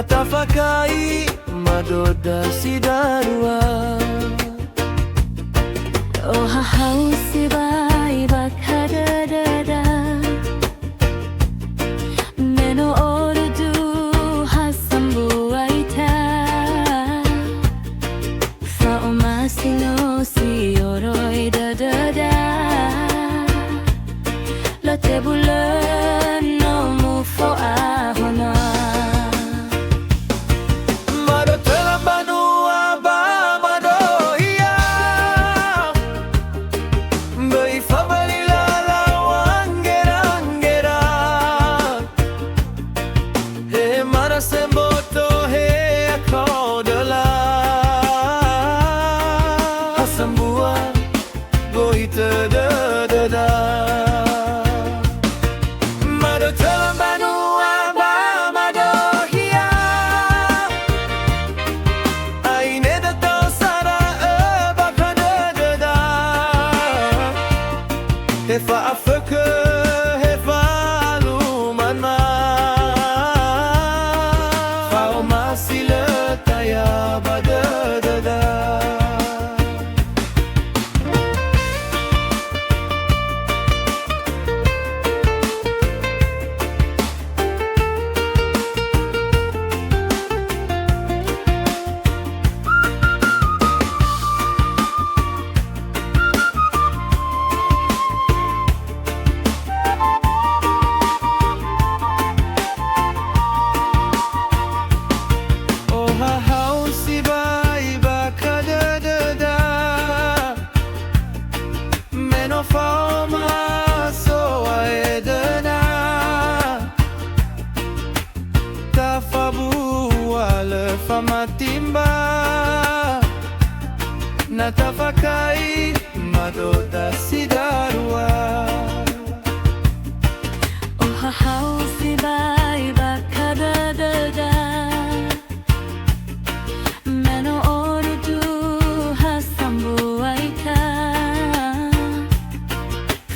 Natafakai madoda sidarua. Oha hausi bai bakadada Meno ordu hasambu aita Fa omasi no si oroi da da da La tebula no mu fo ahona Hefa afeke hefa lumana Fa omasi le taya badadada Matimba Natafakai madoda sidarua. Oha hausi bai bakadada Meno ordu hasambu aita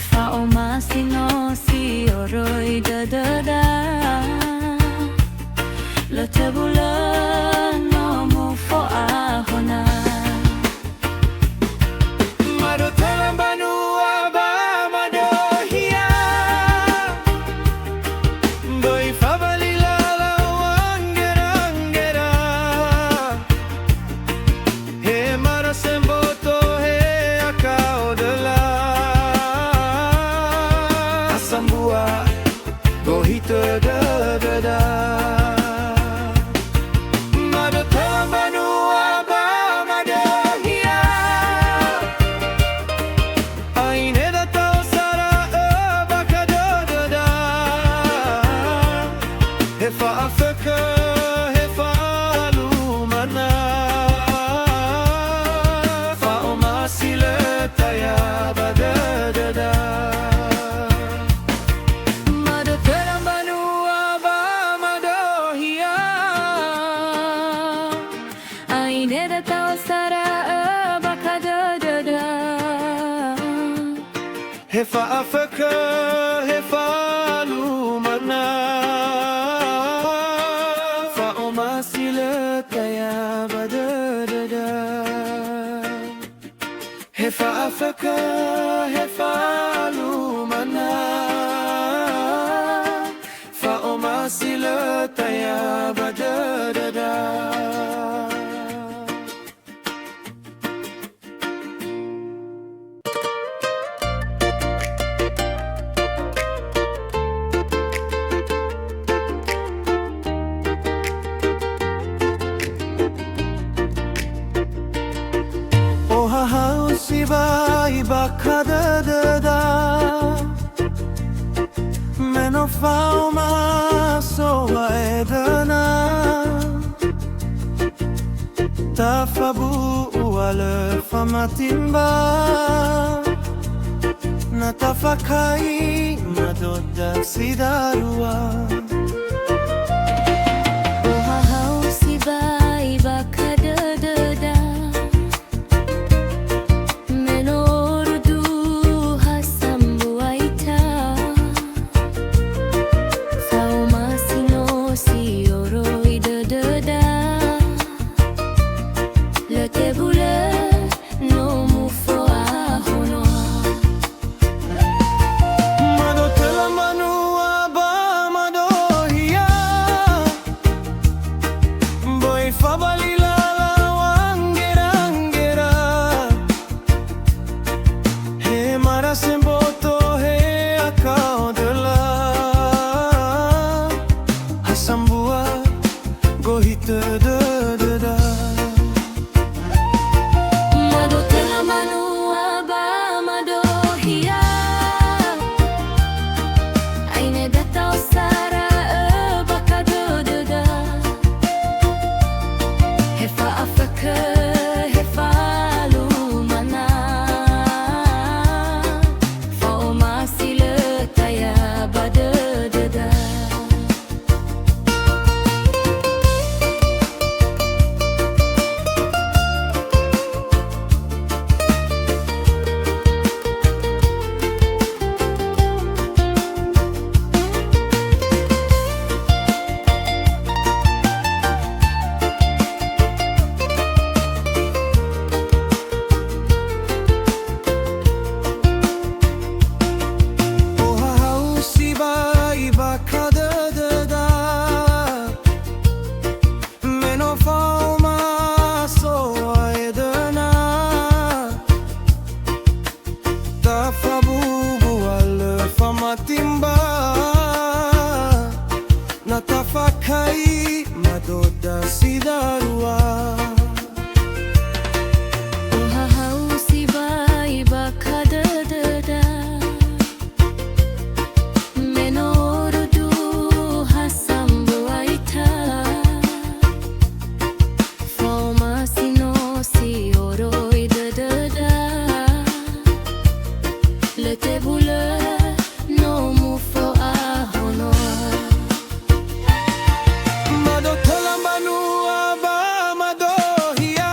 Fa omasi no si oroi da da da La tebula no mu fo ahona Gohita da da da Madapambanu aba madahia Aine da tau sara baka da da da Hefa afeka hefa lumana Fa omasi le taya bada da da Neda tau sara bakadada Hefa afeka hefa lumana Fa omasi le taya badadada Hefa afeka hefa lumana Fa omasi le taya badadada Hausi bai bakadada Meno fauma so edana Tafabu wale famatimba Natafakai madoda sidarua. Oha hausi bai bakadada da fa balilala wangera angera he mara semboto he akao de la hasambua gohite de da Mado tela manua ba mado hiya Aine data osara baka de da Hefa afaka hefa lumana Fa oma sile taya ba de da Timba natafakai madoda sidarua Oha hausi bai bakada da Menoro du hasambu aita Foma sino si oroi da Le te bule no mufo a honor Mado telambanu aba mado hiya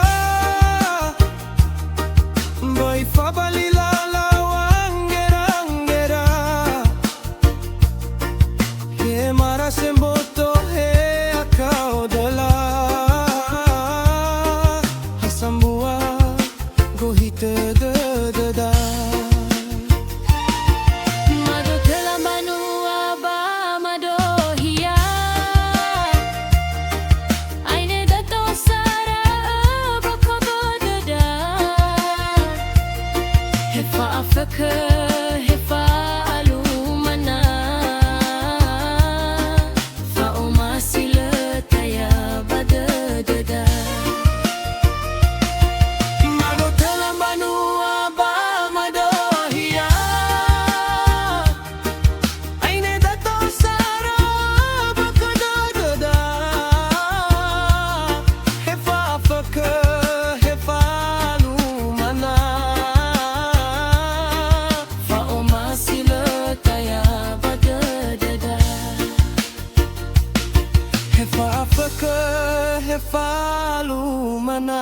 Boy fa balilala wangera angera He mara semboto he akao de la Hasambua gohite de da Afaka hefa alumana Fa oma sila taya bada da Mado telambanu aba mado hiya Aine dato sara baka da Hefa afaka hefa alumana Hefa lumana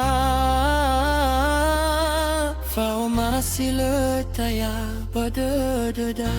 Fa oma sila taya bada da